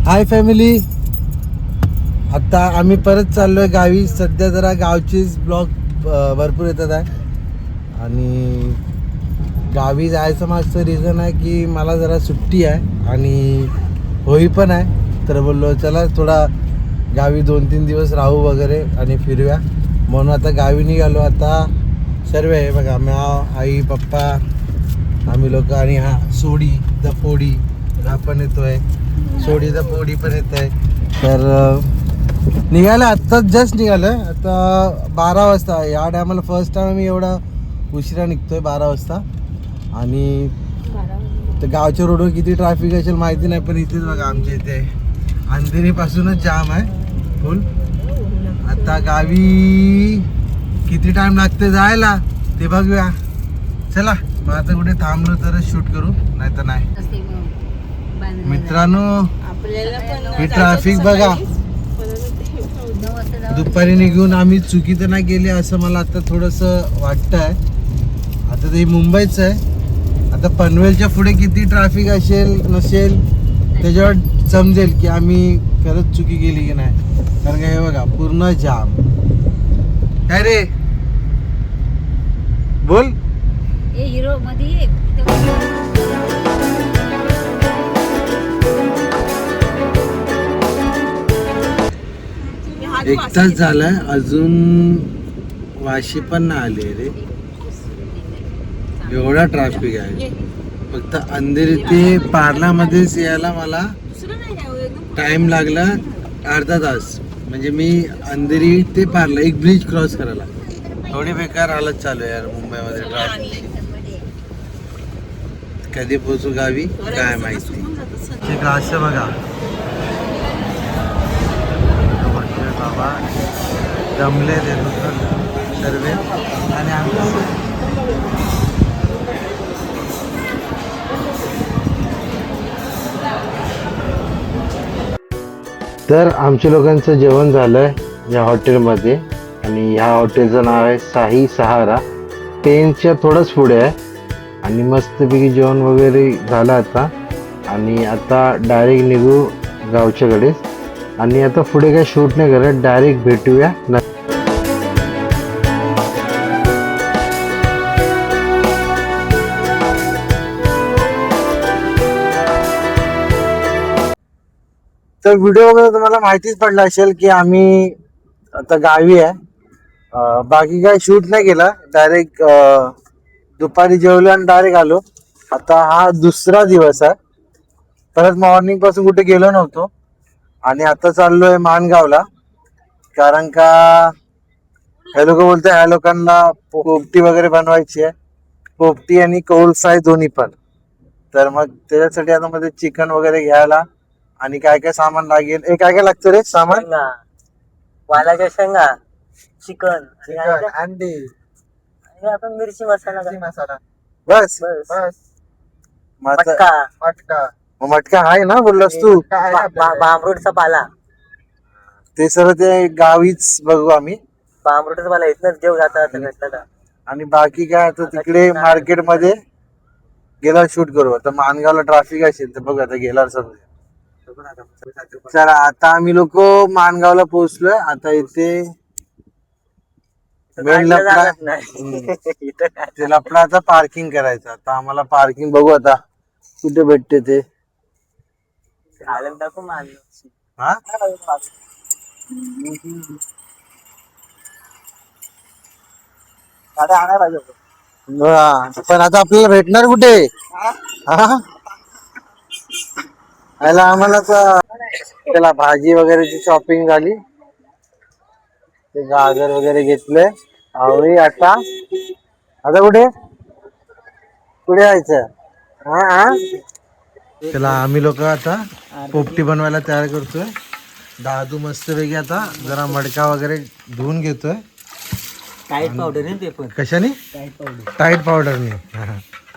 Hi family, आता आम्ही परत चाललोय गावी. सध्या जरा गावचेच ब्लॉग भरपूर येतात आहे आणि गावी जायचं माझं रिझन आहे की मला जरा सुट्टी आहे आणि होळी पण आहे. तर बोललो चला थोडा गावी 2-3 दिवस राहू वगैरे आणि फिरूया, म्हणून आता गावी निघालो. आता सर्व आहे बघा, आई पप्पा आम्ही लोक आणि हा सोडी द पोडी हा पण येतोय, सोडीचा पोडी पण येत आहे. तर निघालं आत्ताच जस्ट निघालं. आता 12 वाजता या टायमाला फर्स्ट टाइम मी एवढा उशिरा निघतोय 12 वाजता. आणि तर गावच्या रोडवर किती ट्रॅफिक असेल माहिती नाही, पण इथेच बघा आमच्या इथे अंधेरीपासूनच जाम आहे फुल. आता गावी किती टाइम लागते जायला ते बघूया. चला मग आता कुठे थांबलो तर शूट करू, नाही तर नाही. मित्रांनो ही ट्रॅफिक बघा, दुपारी निघून आम्ही चुकी तर नाही केली असं मला आता थोडंसं वाटतं आहे. आता ते मुंबईच आहे, आता पनवेलच्या पुढे किती ट्रॅफिक असेल नसेल त्याच्यावर समजेल की आम्ही खरंच चुकी केली की नाही. कारण का हे बघा पूर्ण जाम. काय रे बोल हिरो मध्ये एक तास झालाय अजून वाशी पण नाही आले रे. एवढा ट्रॅफिक आहे. फक्त अंधेरी ते पार्लामध्येच यायला मला टाइम लागला अर्धा तास. म्हणजे मी अंधेरी ते पार्ला एक ब्रिज क्रॉस करायला. थोडी बेकार हालत चालू आहे यार मुंबईमध्ये ट्रॅफिकची. कधी पोहोचू गावी काय माहिती. असं बघा बाबा जमले ते सर्वे आणि तर आमच्या लोकांचं जेवण झालंय या हॉटेलमध्ये आणि ह्या हॉटेलचं नाव आहे साही सहारा. पेनच्या थोडंच पुढे आहे आणि मस्तपैकी जेवण वगैरे झालं आता. आणि आता डायरेक्ट निघू गावच्याकडे. आणि आता पुढे काय शूट नाही करत, डायरेक्ट भेटूया. तर व्हिडिओ वगैरे तुम्हाला माहितीच पडला असेल की आम्ही आता गावी आहे. बाकी काय शूट नाही केला, डायरेक्ट दुपारी जेवलो आणि डायरेक्ट आलो. आता हा दुसरा दिवस आहे. परत मॉर्निंग पासून कुठे गेलो नव्हतो आणि आता चाललोय माणगावला. कारण का हे लोक बोलते ह्या लोकांना पोपटी वगैरे बनवायची आहे, पोपटी आणि कौल फ्राय दोन्ही पण. तर मग त्याच्यासाठी आता मध्ये चिकन वगैरे घ्यायला आणि काय काय सामान लागेल. हे काय काय लागतं रे सामान? वालाच्या शेंगा, चिकन, अंडी, आपण मिरची मसाला, बस बस. मटका. मटका आहे ना बोललास तू? बांबरूटचा पाला, ते सर ते गावीच बघू आम्ही. बांबरूटचा पाला इथनच घेऊ जातात. आणि बाकी काय आता तिकडे मार्केटमध्ये गेल्यावर शूट करू. आता माणगावला ट्रॅफिक असेल तर बघू आता गेल्यावर समजेल. चला आता आम्ही लोक माणगावला पोहोचलोय. आता इथे लपडा आता पार्किंग करायचं. आता आम्हाला पार्किंग बघू आता कुठे भेटते ते. हा पण आता आपल्याला भेटणार कुठे? आम्हाला त्याला भाजी वगैरेची शॉपिंग झाली. ते गाजर वगैरे घेतले. आवळी आता कुठे जायचं? त्याला आम्ही लोक आता पोपटी बनवायला तयार करतोय. दादू मस्त पैकी आता जरा मडका वगैरे धुवून घेतोय. टाईट पावडर आहे ते पण. कशाने? टाईट पावडरने.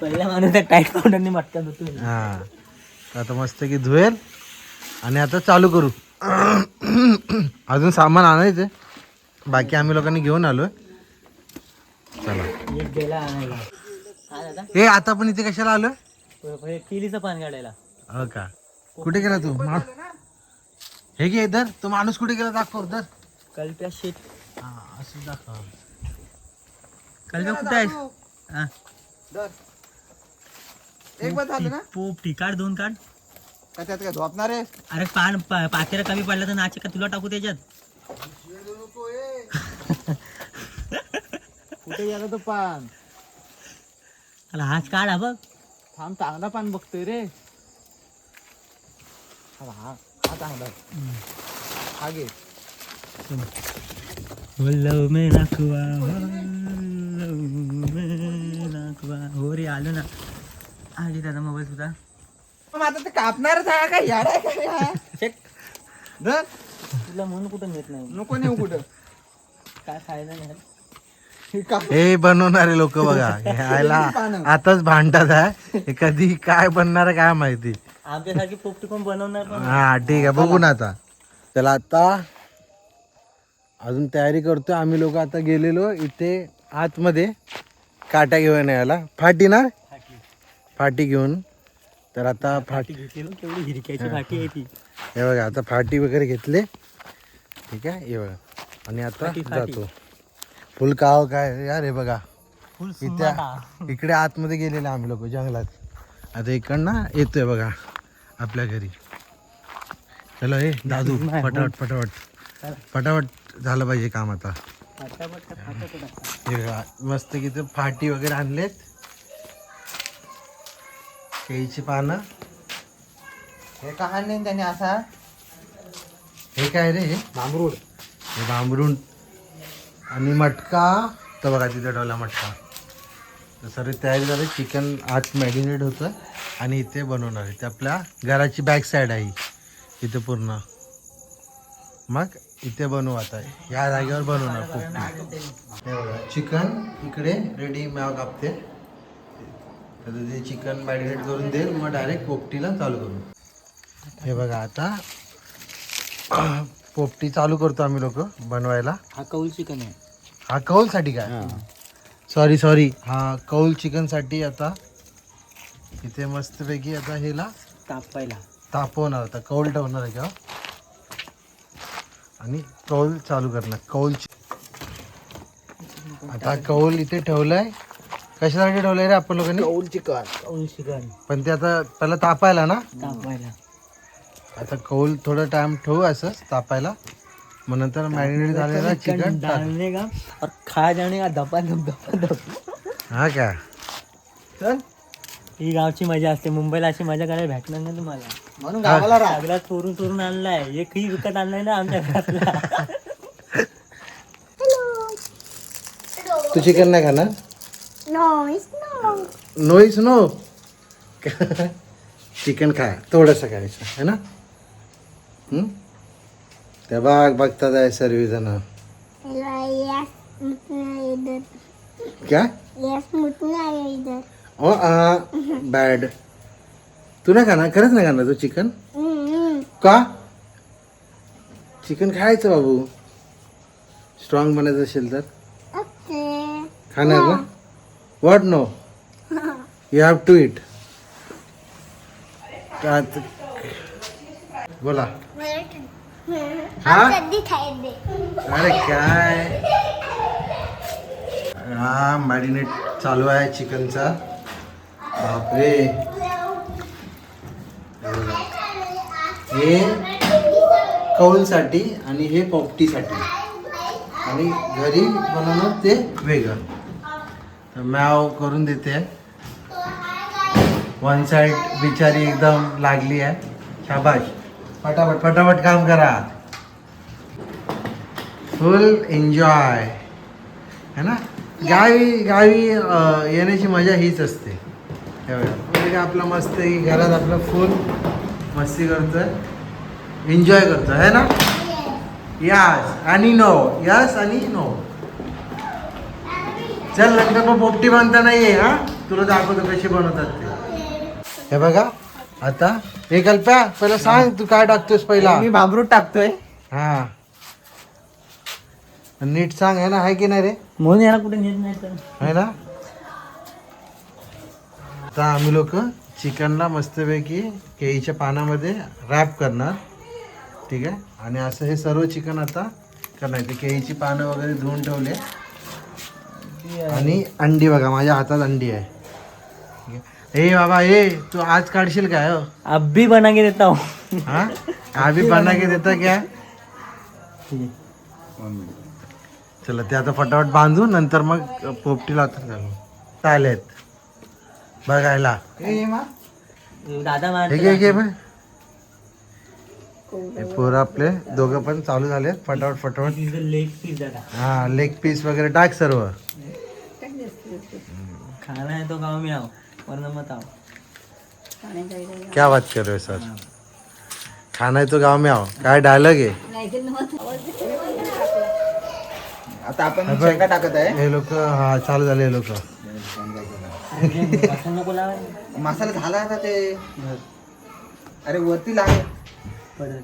पहिला माणूस टाईट पावडरने मटका धुतोय. हा आता मस्त की धुवेल आणि आता चालू करू. अजून सामान आणायचं, बाकी आम्ही लोकांनी घेऊन आलोय. चला हे आता पण इथे कशाला आलोय? केलीचं पान काढायला. हो का? कुठे गेला तू? हे घे धर, तो माणूस कुठे गेला दाखव धर. कल्प्या शेट. हा असं दाखव. कल्प्या कुठे आहेस? हा. धर. एक बस झालं ना? पोपटी काढ, 2 काढ. का त्यात काय झोपणार आहे? अरे पातेरा कमी पडला तर नाचे का तुला टाकू त्याच्यात? कुठे गेला तो पान? अरे हाच काढ हा बघ. थांब चांगला पान बघतोय रे. हा चांगला हा घे. हो रे आलो ना. आली दादा मोबाईल सुद्धा. आता ते कापणारच आहे का यार आहे धर. तुला म्हणून कुठं नेत नाही. नको नेऊ कुठं. काय फायदा नाही. हे बनवणारे लोक बघा यायला आताच भांडतात आहे. हे कधी काय बनणार आहे काय माहिती. आमच्यासारखी पोपटी कोण बनवणार पण. हा ठीक आहे बघू ना आता. चला आता अजून तयारी करतोय आम्ही लोक. आता गेलेलो इथे आतमध्ये काट्या घेऊन यायला. फाटी ना फाटी घेऊन. तर आता फाटी घेतली तेवढी हिरक्याची फाटी आहे ती. हे बघा आता फाटी वगैरे घेतले. ठीक आहे हे बघा. आणि आता जातो फुल काव काय यार. हे बघा इथे इकडे आतमध्ये गेलेले आम्ही लोक जंगलात. आता इकडनं येतोय बघा आपल्या घरी. चला हे दादू पटापट पटापट पटापट झालं पाहिजे काम आता. हे बघा मस्त किती फाटी वगैरे आणलेत. केळीची पानं. हे का आणले त्याने असा. हे काय रे हे बांबरूड. हे बांबरूड आणि मटका. तर बघा तिथे ठेवला मटका. तर सर्व तयारी झाली. चिकन आत मॅरिनेट होतं आणि इथे बनवणार आहे. ते आपल्या घराची बॅक साईड आहे इथे पूर्ण. मग इथे बनवू आता. या जागेवर बनवणार पोपटी. हे बघा चिकन इकडे रेडी मॅव कापते. तर ते चिकन मॅरिनेट करून देईल मग डायरेक्ट पोपटीला चालू करू. हे बघा आता पोपटी चालू करतो आम्ही लोक बनवायला. हा कौल चिकन आहे. हा कौलसाठी काय सॉरी हा कौल चिकनसाठी. आता इथे मस्तपैकी आता हेला तापवणार. आता कौल ठेवणार आहे का आणि कौल चालू करणार. कौल आता कौल इथे ठेवलाय. कशासाठी ठेवलंय रे आपण लोकांनी? कौल चिकन. पण ते आता पहिला तापायला ना. आता कौल थोडा टाइम ठेवू असंच तापायला. मग नंतर मॅरिनेट झालेला चिकन डालने का और खा जाने का धपा धप. हा का. चल ही गावची मजा असते. मुंबईला अशी मजा करायला भेटणार नाही तुम्हाला. म्हणून गावाला राहा. सगळा चोरून आणलाय. एकही विकत आणलाय ना आमच्या घरातला. तू चिकन नाही खाणार? Noyce no. चिकन खा थोडंसं खायचं है ना. त्या बघतात आहे सर्वजण. क्या ओ बॅड. तू नाही खाणार? खरंच नाही खाणार तू चिकन? का? चिकन खायचं बाबू. स्ट्रॉंग बनायचं असेल तर खाणार ना. What no you have to eat. बोला. हा अरे काय. हा मॅरिनेट चालू आहे चिकनचा. बापरे. हे कौलसाठी आणि हे पोपटीसाठी. आणि घरी बनवणार ते वेगळं. तर मॅव करून देते. वन साइड बिचारी एकदम लागली आहे. शाबाश. फटाफट फटाफट काम करा. फुल एन्जॉय है ना. गावी येण्याची मजा हीच असते. आपलं मस्त घरात आपलं फुल मस्ती करतोय. एन्जॉय करतोय है ना. यस आणि नो. यस आणि नो. चल नंतर मग पोपटी बनता नाहीये. हा तुला दाखवतो कशी बनवतात ते. हे बघा आता हे कल्प्या पहिला सांग तू काय टाकतोस पहिला. मी बांबरूट टाकतोय. हा नीट सांग है ना. आहे की नाही रे. म्हणून याला कुठे नेत नाही तर है ना. आता आम्ही लोक चिकनला मस्तपैकी केळीच्या पानामध्ये रॅप करणार. ठीक आहे. आणि असं हे सर्व चिकन आता करणार. ते केळीची पानं वगैरे धुवून ठेवले. आणि अंडी बघा, माझ्या हातात अंडी आहे. ठीक आहे. ए बाबा तू आज काढशील काय हो? अभी बना के देता हूँ. हा अभी बना के देता क्या? चला ते आता फटाफट बांधू, नंतर मग पोपटी लावतात घालू. चालेत बघायला. दादा मार. हे पोरं आपले दोघं पण चालू झाले. फटाफट लेग पीस दादा. हा लेग पीस वगैरे टाक सर्व. खाना है तो गाँव में आओ वरना मत आओ. क्या बात कर रहे हो सर? खाना है तो गाव में आओ. काय डायलॉग आहे. आता आपण शेंगा टाकत आहे. हे लोक हा चालू झाले. हे लोक नको लावायला. मसाला झाला आता ते. अरे वरती लाग.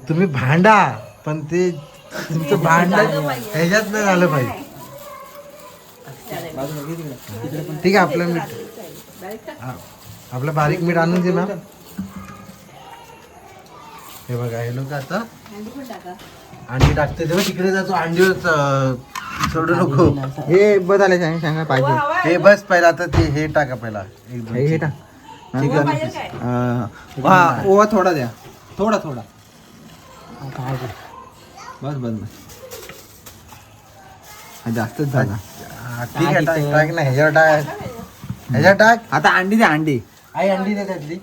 तुम्ही भांडा, पण ते तुमचं भांडण ह्याच्यात नाही झालं पाहिजे. ठीक आहे. आपलं मीठ आपलं बारीक मीठ आणून दे ना. हे बघा हे लोक आता अंडी टाकते. तेव्हा तिकडे जातो अंडी सोडू नको. हे बदलायचं आहे शेंगा पाहिजे. हे बस पहिला आता ते हे टाका पहिला. हे टाक. चिकन ओवा थोडा द्या. थोडा बस जास्तच झाला. ठीक आहे. टाक ना ह्याच्यावर टाक. आता अंडी द्या. अंडी आई अंडी दे त्यातली.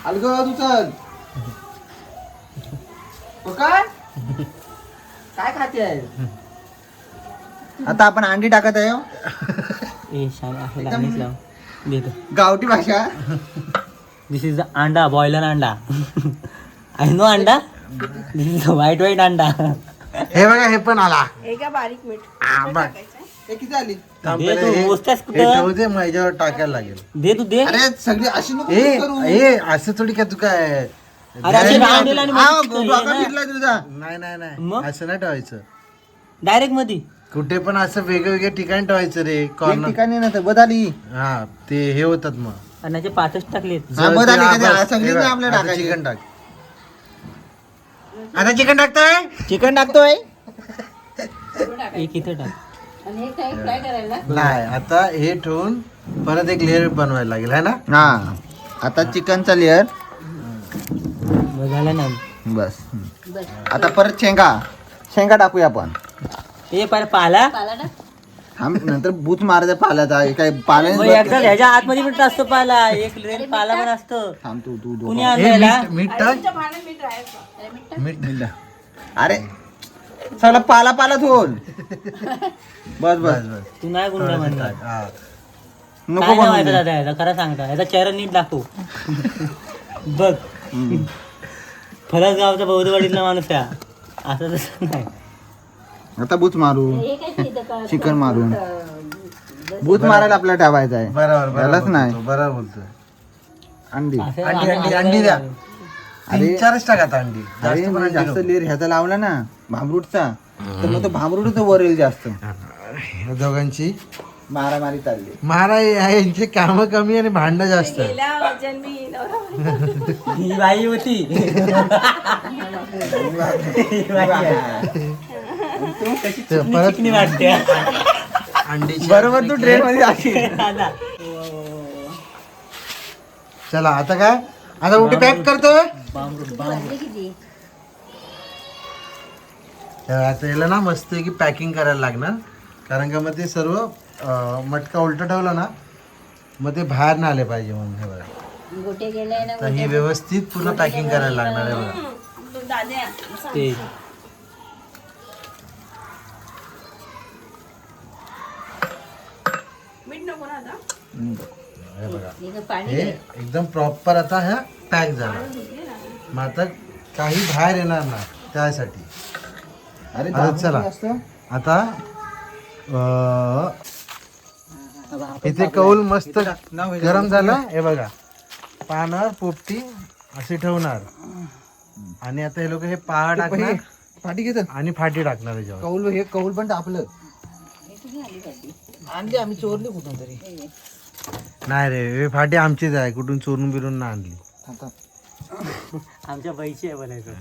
अलग तू चल. काय खाते आहे? आता आपण अंडी टाकत आहे. ए शाला असं लागणीच लाव. देतो. गावठी भाषा. दिस इज अंडा, बॉयलर अंडा. आय नो अंडा. दिस इज व्हाईट अंडा. हे बघा हे पण आला. बारीक मीठ हे किती आली? थांब दे पहिले तू, हे- मोजतेस हे कुठं? ठेवू दे, मग ह्याच्यावर टाकायला लागेल. दे तू दे. अरे सगळी अशी नको ए करू. ए असं थोडी काय तू काय अरे अशी राऊंड आणि हा, मग डोका फिरला तुझा. नाही नाही नाही मग? असं नाही ठेवायचं. डायरेक्ट मध्ये. कुठे पण असं वेगवेगळ्या ठिकाणी ठेवायचं रे. एक कॉर्नर. ठिकाणी ना तर बदाली. हा ते हे होतात मग. आणि त्याचे पाचच टाकलेत. हा, जर बदाली ते- का ते? बस, सगळी हे नाही बघ, आपल्या आता टाकायची. चिकन टाक. आता चिकन टाकतोय. चिकन टाकतोय. एक इथे टाक. आणि हे काय फ्राय करायला नाही आता हे ठेवून परत एक लेअर बनवायला लागेल है ना. हा आता चिकनचा लेअर. बस झालं ना. बस. आता परत शेंगा टाकूया आपण. हे पहिला पाला. पाला टाक. थांब नंतर बूच मारायचा पाल्याचा. हे काय मग पाल्याने एकदा ह्याच्या आतमध्ये पण असतो पाला. एक रेल पाला पण असतो. थांब तू कुणी हे आणलेला? मीठ टाक. अरे मीठ टाक. अरे चला पाला धुवून. बस बस बस बस तू नाही गुंडा म्हणणार. हा. नको काय बनवू व्हायचं दे. दादा याचा खरं सांगता. याचा चेहरा नीट दाखव. बघ फरसगावचा बौद्धवाडीतला माणूस आहे. असं तसं नाही. आता बूच मारू. हे काय ते इथं का- चिकन मारून. बूच मारायला आपल्याला ठेवायचं आहे. बरोबर यालाच नाही. बरोबर बोलतोय. अंडी. असं अंडी द्या. अरे- 3-4च टाक आता अंडी. अरे जास्त पण मी अंडी जास्त नको. लेर ह्याचा लावला ना भांबरूटचा तर मग तो भांबरूटच वर येईल जास्त. या दोघांची मारामारी चालली. महाराज यांचे काम कमी आणि भांडणं जास्त. ही बाई होती. ही बाई आहे. ते परत चिकनी वाटते. अंडीची बरोबर तू ट्रेन मध्ये अशी. दादा. चला आता काय. आता उठी पॅक करतोय. वाजले किती आता याला ना मस्त की पॅकिंग करायला लागणार. कारण का मग ते सर्व मटका उलट ठेवला ना मग ते बाहेर ना आले पाहिजे म्हणून. हे बघा गोटे गेले ना तर ही व्यवस्थित पूर्ण पॅकिंग करायला लागणार आहे बघा. ते हे बघा इथं पाणी हे एकदम प्रॉपर आता ह्या पॅक झाला. मग आता काही बाहेर येणार ना त्यासाठी. अरे आता चला असतं. आता इथे कौल मस्त गरम झाला. हे बघा पानावर पोपटी अशी ठेवणार. आणि आता हे लोक हे पाहा टाकणार फाटी घेतात. आणि फाटी टाकणार याच्यावर. कौल हे कौल पण आपलं आणली आम्ही चोरली कुठून तरी. नाही रे हे फाटी आमचीच आहे. कुठून चोरून बिरून ना आणली. थांब. आमच्या पैसे आहे बनायचं.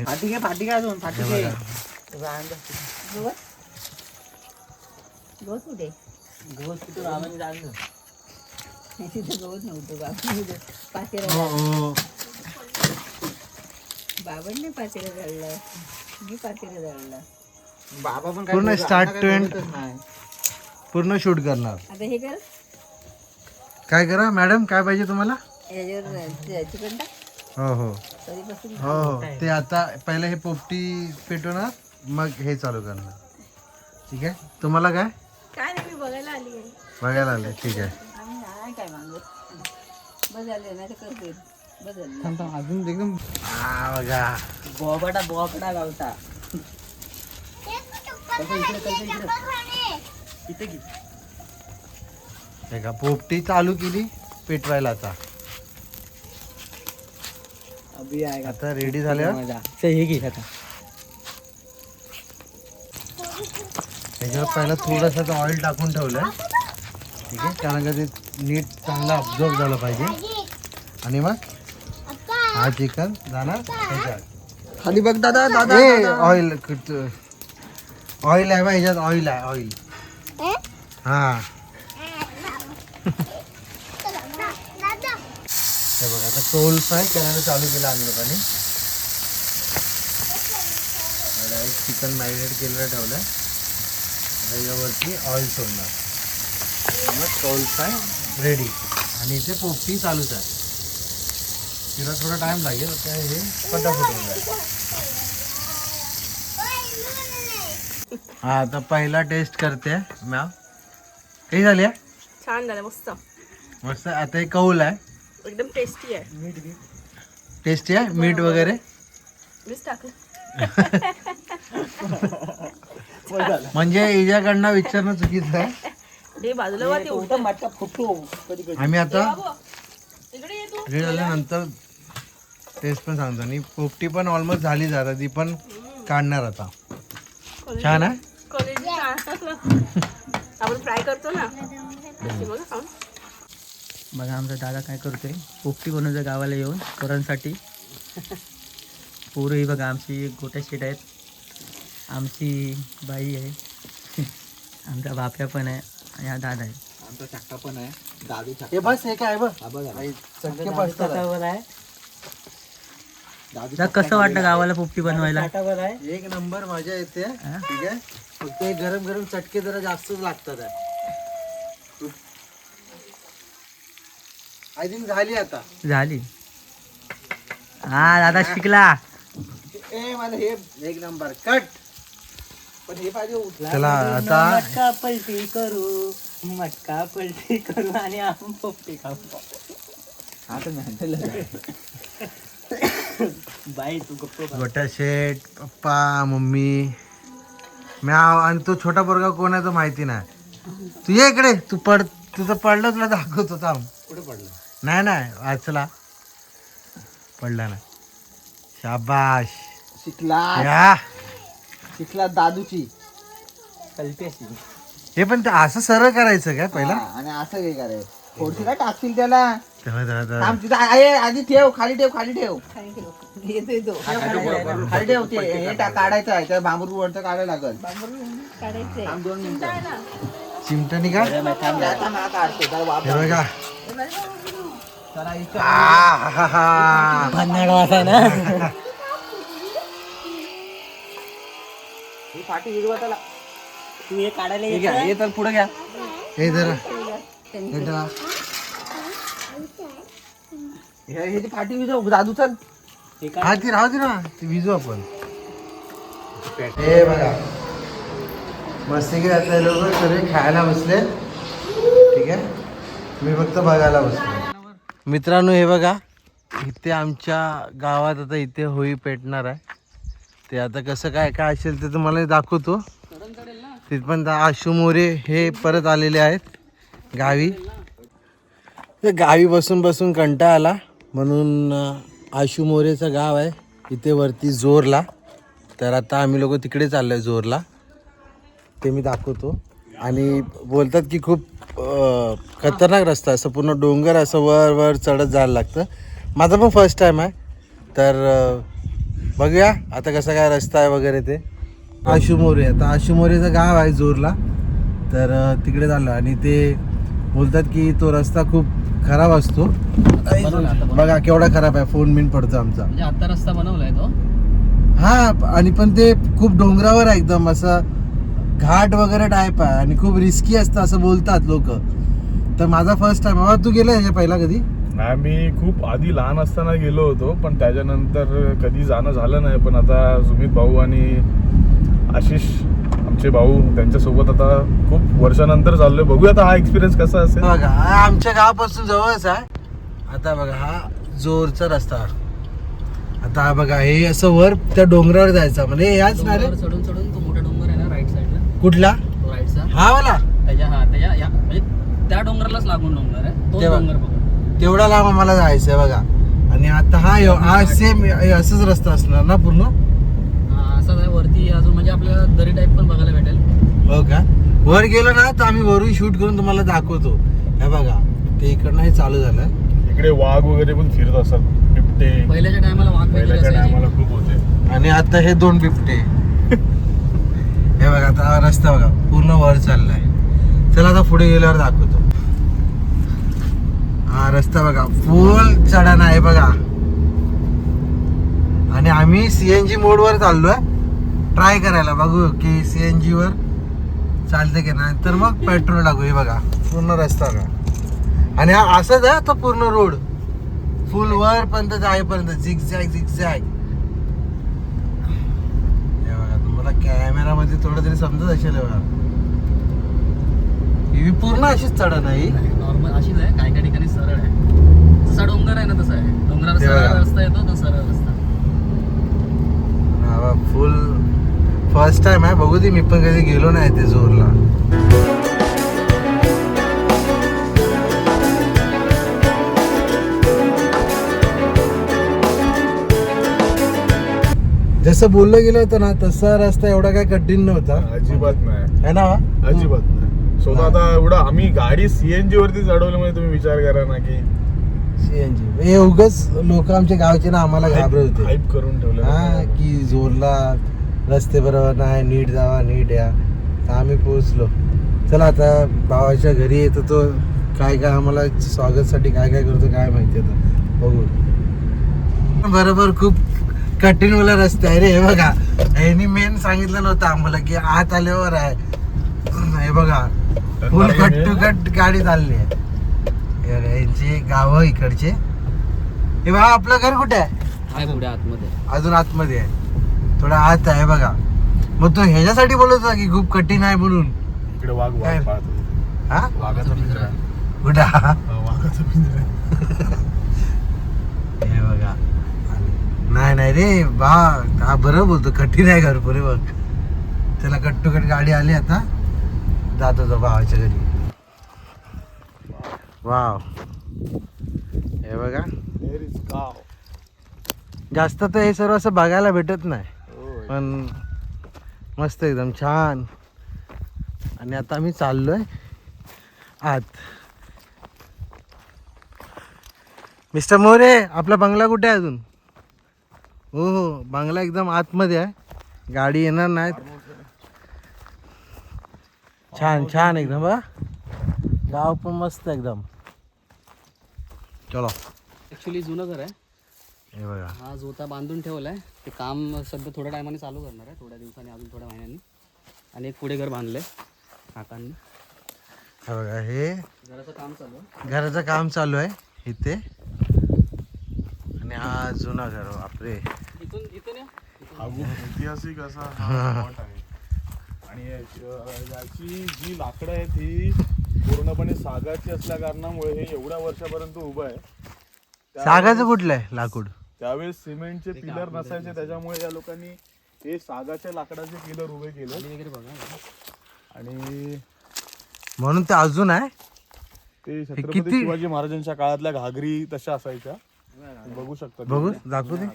फाटी घे अजून फाटी घे. गवत कुठे गवत कुठे बाबांनी जाणलं. तिथं गवत नव्हतं बाबा पातेला हो. बाबांनी पातेला जाळलं मी पातेला जाळलं. बाबा पण पूर्ण start to end. पूर्ण शूट करणार. आता हे कर काय करा मॅडम, काय पाहिजे तुम्हाला? याच्यावर चिकन टाक हो हो कधीपासून हो हो. ते आता पहिले हे पोपटी पेटवणार, मग हे चालू करणार. ठीक आहे. तुम्हाला काय काय नाही मी बघायला आली आहे. बघायला आले? ठीक आहे. आम्ही नाही काय मागत बदलले नाही तर करते बदलले. अजून एकदम हा बघा. बोबडा गावता. इथे घे. हे का पोपटी चालू केली पेटवायला. आता अभी आहे का आता रेडी झाल्या. मजा. चल हे घे आता. त्याच्यावर पहिला थोडंसं ऑइल टाकून ठेवलं. ठीक आहे, कारण का ते नीट चांगला ऑब्झर्व झालं पाहिजे. आणि मग हा चिकन जाणार त्याच्यात. खाली बघ दादा ऑइल ऑइल आहे बा ह्याच्यात. ऑइल आहे ऑइल. हा हे बघा आता कोल फ्राय करायला चालू केलं आम्ही लोकांनी. चिकन मॅरिनेट केलेलं ठेवलं. त्याच्यावरती ऑइल सोडणार, मग कोल फ्राय रेडी. आणि इथे पोपटी चालूच आहे. तिला थोडा टाइम लागेल. आता हे फटाफट होऊन जाईल. हा आता पहिला टेस्ट करते मॅम. कशी झाली आहे? छान झालं मस्त मस्त. आता हे कौल आहे, एकदम टेस्टी आहे. टेस्टी आहे. मीठ वगैरे मीच टाकलं. म्हणजे हिच्याकडनं विचारणं चुकीचं आहे. हे बाजूला वा ते उलटं. मटका फुटतो कधी कधी. आम्ही आता इकडे ये तू. रेडी झाल्यानंतर टेस्ट पण सांगतो. आणि पोपटी पण ऑलमोस्ट झाली जातात, ती पण काढणार आता. छान आहे. कॉलेज आपण फ्राय करतो ना तशी बघा खाऊन. बघा आमचा दादा काय करतोय. पोपटी बनवतो गावाला येऊन पोरांसाठी. पोरं ही बघा आमची गोट्या शेट आहेत. आमची बाई आहे. आमचा बाप्या पण आहे आणि हा दादा आहे. आमचा चक्का पण आहे. दादू चक्का. हे बस हे काय बघ बघा चक्के बसतात आहे. दादा कसं वाटतं गावाला पोपटी बनवायला? एक नंबर मजा येते. ठीक आहे. फक्त हे गरम गरम चटके जरा जास्तच लागतात आहे. आय थिंक झाली आता. झाली. हा दादा शिकला. ए मला हे एक नंबर कट. पण हे पाहिजे उठला. चला आता मटका पलटी करू, मटका पलटी करू आणि आपण पोपटी खाऊ. आता नाही बाई तू गप्प. गोट्या शेठ, पप्पा, मम्मी, म्याव आणि तो छोटा पोरगा कोण आहे तो माहिती नाही. तू ये इकडे. तू तुझं पडलं, तुला दाखवतो. थांब. कुठे पडलं? नाही नाही वाचला. पडला ना. शाबाश. शिकला या दादूची. कल्पेशी. हे पण ते असं सरळ करायचं काय पहिला? आणि असं काय करायचं? थोडशी काय टाकशील त्याला. तेव्हा थांब तिथं आहे. आधी ठेव. खाली ठेव. खाली ठेव येतोय तो खाली ठेव. ते हे काढायचं आहे. त्या बांबू वरचं काढायला लागल. बांबरून काढायचंय. थांब 2 मिनिटं. चिमटानी का? आता हा काढतो. जरा वाफ हे बघा. जरा इकडं. आहाहा. भन्नाड वास आहे ना. ही फाटी विरवा त्याला. तू हे काढायला हे येत घ्या. हे तर पुढे घ्या. हे जरा हे जरा. हे फाटी विरव दादू चल. हा ती राहू दे ना. ती विजू आपण. हे बघा मस्त की आता लोक सगळे खायला बसले. ठीक आहे. मी फक्त बघायला बसलो. मित्रांनो हे बघा इथे आमच्या गावात आता इथे होळी पेटणार आहे. ते आता कसं काय काय असेल ते तुम्हाला दाखवतो. तिथे पण आशू मोरे हे परत आलेले आहेत गावी. ते गावी बसून बसून कंटाळा आला म्हणून आशू मोरेचं गाव आहे इथे वरती जोरला. तर आता आम्ही लोक तिकडे चाललो आहे जोरला. ते मी दाखवतो. आणि बोलतात की खूप खतरनाक रस्ता, असं पूर्ण डोंगर असं वर वर चढत जायला लागतं. माझा पण फर्स्ट टाइम आहे. तर बघूया आता कसा काय रस्ता आहे वगैरे ते. आशुमोरे, आता आशुमोरेचं गाव आहे जोरला. तर तिकडे झालं आणि ते बोलतात की तो रस्ता खूप खराब असतो. बघा केवढा खराब आहे, फोन बिन पडतो आमचा. म्हणजे आता रस्ता बनवलाय तो. हा, आणि पण ते खूप डोंगरावर आहे, एकदम असं घाट वगैरे टाईप आहे आणि खूप रिस्की असतं असं बोलतात लोक. तर माझा फर्स्ट टाइम. बाबा तू गेला ह्याच्या पहिला कधी? नाही, मी खूप आधी लहान असताना गेलो होतो, पण त्याच्यानंतर कधी जाणं झालं नाही. पण आता सुमित भाऊ आणि आशिष आमचे भाऊ त्यांच्यासोबत आता खूप वर्षानंतर चाललोय. बघूया आता हा एक्सपिरियन्स कसा असेल. बघा हा आमच्या गावापासून जवळच आहे. आता बघा हा जोरचा रस्ता. आता हा बघा हे असं वर त्या डोंगरावर जायचं म्हणजे याच ना रे. चढून चढून तो मोठा डोंगर आहे ना राईट साईडला, कुठला? तो राईटचा. हा वाला त्याच्या या म्हणजे त्या डोंगरालाच लागून डोंगर आहे तो. तेव्हा- डोंगर बघा. तेवढा लांब आम्हाला जायचंय बघा. आणि आता हा सेम असंच रस्ता असणार ना पूर्ण? असं आहे वरती अजून म्हणजे आपल्याला दरी टाईप पण बघायला भेटेल. हो का? वर गेलो ना तर आम्ही वरून शूट करून तुम्हाला दाखवतो. हे बघा ते इकडनं हे चालू झालं. इकडे वाघ वगैरे पण फिरत असतात, बिबटे. पहिल्याच्या टायमाला वाघ वगैरे पहिल्याच्या असायचे. टायमाला खूप होते. आणि आता हे 2 बिबटे. हे बघा आता हा रस्ता बघा पूर्ण वर चाललाय. चला आता पुढे गेल्यावर दाखवतो. हा रस्ता बघा फुल चढण आहे बघा. आणि आम्ही CNG मोड वर चाललोय ट्राय करायला, बघू की CNG वर चालते की नाही. तर मग पेट्रोल टाकू. हे बघा पूर्ण रस्ता बघा. आणि हा असंच आहे तो पूर्ण रोड फुल वर पर्यंत जाईपर्यंत झिगझॅग. हे बघा तुम्हाला कॅमेरा मध्ये थोडं तरी समजत असेल. हे बघा ही पूर्ण अशीच चढण आहे. नॉर्मल अशीच आहे, काही काही ठिकाणी सरळ आहे. जसा डोंगर आहे ना तसा आहे. डोंगराला ते सरळ बघा. रस्ता येतो तो सरळ रस्ता. फुल फर्स्ट टाइम आहे. बघू दे, मी पण कधी गेलो नाही ते जोरला. जसं बोललं गेलं होतं ना तसा रस्ता एवढा काय कठीण नव्हता. अजिबात नाही, है ना? अजिबात नाही. स्वतः आता एवढं आम्ही गाडी CNG वरती चढवल्यामुळे तुम्ही विचार करा ना की CNG हे उगाच लोक आमच्या गावचे ना आम्हाला घाबरत होते. हाईप करून ठेवलं. हा की जोरला रस्ते बरोबर नाही, नीट जावा नीट या. तर आम्ही पोहोचलो. चला आता भावाच्या घरी येतो तो काय काय आम्हाला स्वागतसाठी काय काय करतो काय माहिती. आता बघू. बरोबर खूप कठीण वाला रस्ते आहे रे. हे बघा यांनी मेन सांगितलं नव्हतं आम्हाला की आत आल्यावर आहे. हे बघा फुल कट टू कट गाडी चालली आहे. हे बघा यांची गावं इकडचे. हे बघा आपलं घर कुठे आहे? पुढे आतमध्ये अजून आतमध्ये आहे, थोडा आत आहे बघा. मग तो ह्याच्यासाठी बोलत होता की खूप कठीण आहे म्हणून. इकडे वाघ काय? पाहत होते. हा वाघाचा पिंजरा. कुठं? वाघाचा पिंजरा. हे बघा. नाही नाही रे बा, हा बरं बोलतो कठीण आहे घर पुरे बघ. त्याला कट टू कट गाडी आली. आता जातो तो भावाच्या घरी. वाव हे बघा. There is cow. जास्त तर हे सर्व असं बघायला भेटत नाही, पण मस्त एकदम छान. आणि आता आम्ही चाललोय आत. मिस्टर मोरे आपला बंगला कुठे आहे अजून? हो बंगला एकदम आतमध्ये आहे, गाडी येणार नाहीत. छान छान एकदम बघा, गाव पण मस्त एकदम. चलो. ॲक्च्युली जुनं घर आहे हे बघा. हा जोता बांधून ठेवलाय. ते काम सध्या थोड्या टायमाने चालू करणार आहे, थोड्या दिवसांनी, अजून थोड्या महिन्यांनी. आणि एक पुढे घर बांधलंय काकांनी. हे बघा हे घराचं काम चालू आहे. घराचं काम चालू आहे इथे. आणि हा जुना घर. बापरे. इथून या. हा खूप ऐतिहासिक असा हा spot आहे. आणि याची जी लाकडं आहेत ही पूर्णपणे सागाची असल्या कारणामुळे हे एवढ्या वर्षापर्यंत उभं आहे. सागाचं कुठलं आहे लाकूड? त्यावेळेस सिमेंटचे पिलर नसायचे, त्याच्यामुळे या लोकांनी हे सागाच्या लाकडाचे पिलर उभे केले. वगैरे बघा. आणि म्हणून ते अजून आहे. ते छत्रपती किती- शिवाजी महाराजांच्या काळातल्या घागरी तशा असायच्या, बघू शकता. बघू दाखवू दे.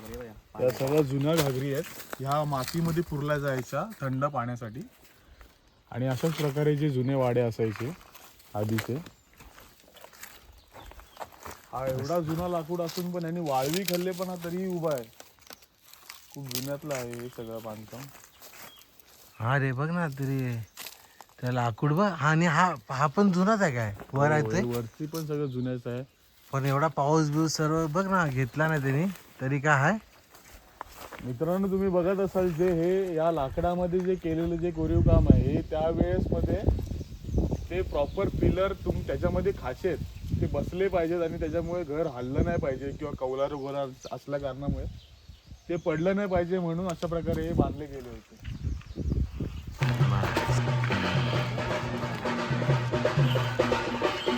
त्या सगळ्या जुन्या घागरी आहेत. ह्या मातीमध्ये पुरल्या जायच्या थंड पाण्यासाठी. आणि अशाच प्रकारे जे जुने वाडे असायचे आधीचे. हा एवढा जुना लाकूड असून पण यांनी वाळवी खाल्ले पण हा तरीही उभा आहे. खूप जुन्यातलं आहे हे सगळं बांधकाम. हा रे बघ ना तरी त्या लाकूड बघ. हा आणि हा पण जुनाच आहे काय वर आहे ते. वरती पण सगळं जुन्याच आहे. पण एवढा पाऊस बिऊस सर्व बघ ना घेतला नाही त्यांनी तरी काय आहे. मित्रांनो तुम्ही बघत असाल जे हे या लाकडामध्ये जे केलेलं जे कोरीव काम आहे हे त्यावेळेस मध्ये ते प्रॉपर पिलर त्याच्यामध्ये खाचे आहेत ते बसले पाहिजेत आणि त्याच्यामुळे घर हललं नाही पाहिजे किंवा कौलार वगैरे असल्या कारणामुळे ते पडलं नाही पाहिजे म्हणून अशा प्रकारे हे बांधले गेले होते.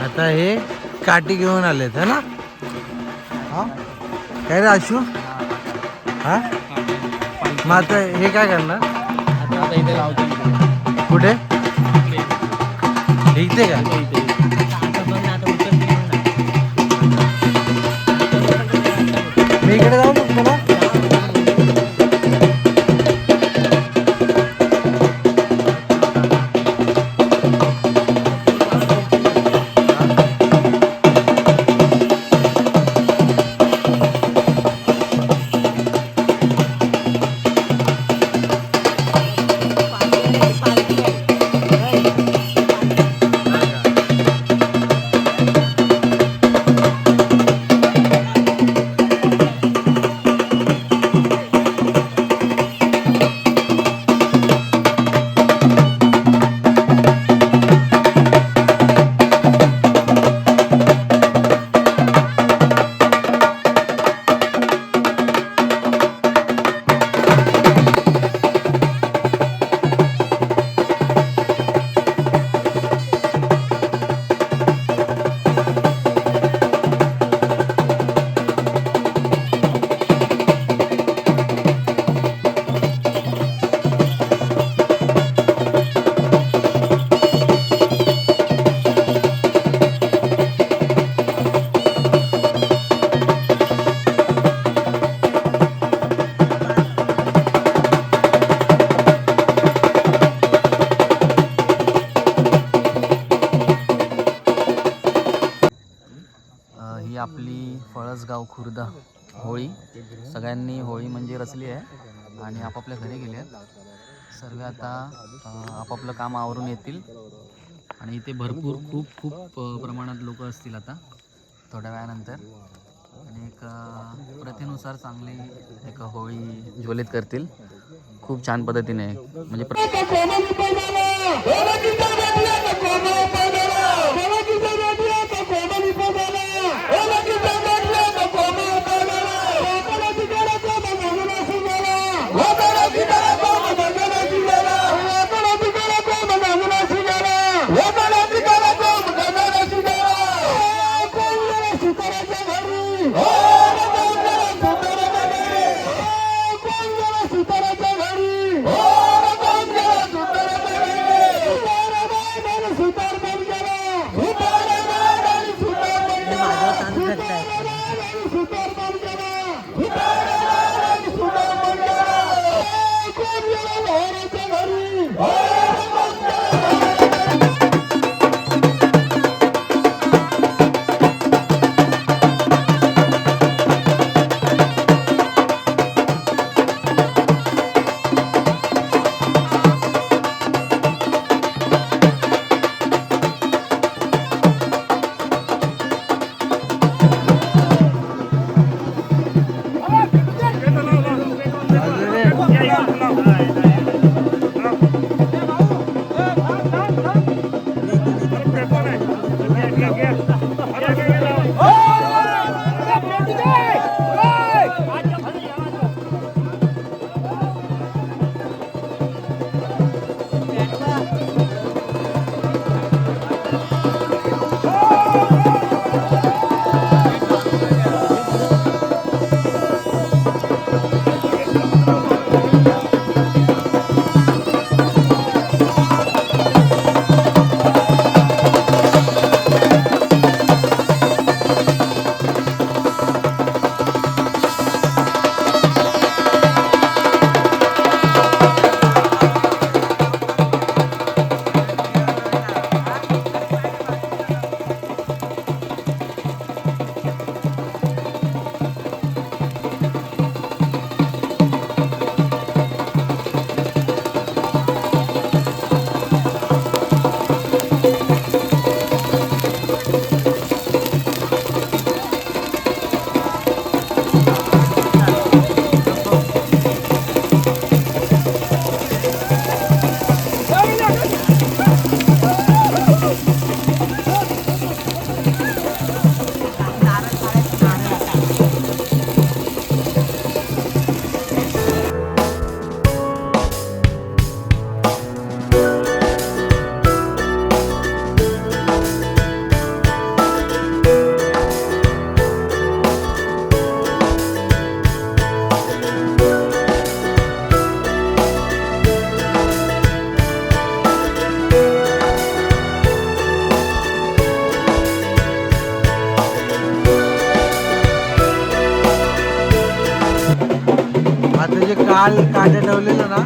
आता हे काठी घेऊन आलेत है ना. हा काय रे आशू. हा मग आता हे काय करणार आता इथे लावतो कुठे इथे का. मी इकडे जाऊ शकतो ना. ही आपली फळसगाव खुर्द होळी. सगळ्यांनी होळी म्हणजे रचली आहे आणि आपापल्या घरी गेले आहेत. सर्व आता आपापलं काम आवरून येतील आणि इथे भरपूर खूप प्रमाणात लोक असतील आता थोड्या वेळानंतर. आणि एक प्रथेनुसार चांगली एक होळी ज्वलित करतील खूप छान पद्धतीने. म्हणजे सुतार आता जे काल काट्या ठेवलेलं ना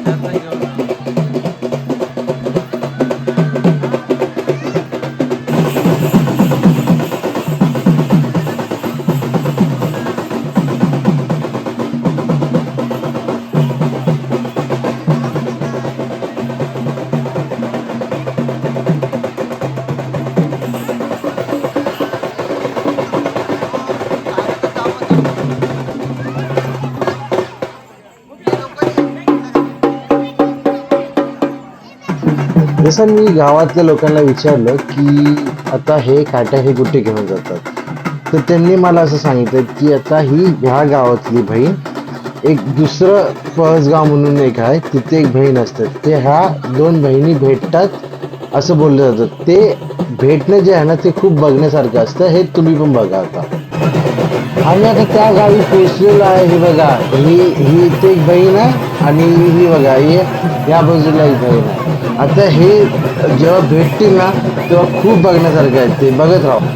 त्यातलं घेऊन जा. जसं मी गावातल्या लोकांना विचारलं की आता हे काट्या हे कुठे घेऊन जातात, तर त्यांनी मला असं सांगितलं की आता ही ह्या गावातली बहीण एक दुसरं पळसगाव म्हणून एक आहे, तिथे एक बहीण असतात, ते ह्या दोन बहिणी भेटतात असं बोललं जातं. ते भेटणं जे आहे ना ते खूप बघण्यासारखं असतं. हे तुम्ही पण बघा. आता आम्ही आता त्या गावी पोचलेलो आहे. हे बघा, ही इथे एक बहीण आहे आणि ही बघा ही या बाजूला एक बहीण आहे. आता हे जेव्हा भेटतील ना तेव्हा खूप बघण्यासारखं आहे, ते बघत राहा.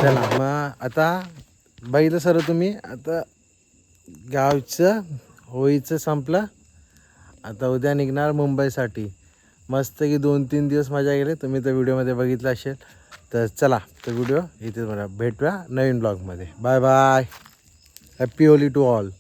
चला मग आता बघितलं सर तुम्ही, आता गावचं होळीचं संपलं. आता उद्या निघणार मुंबईसाठी. मस्त की 2-3 दिवस मजा गेली. तुम्ही तर व्हिडिओमध्ये बघितलं असेल. तर चला तर व्हिडिओ इथे मला भेटूया नवीन ब्लॉगमध्ये. Bye bye. Happy Holi to all.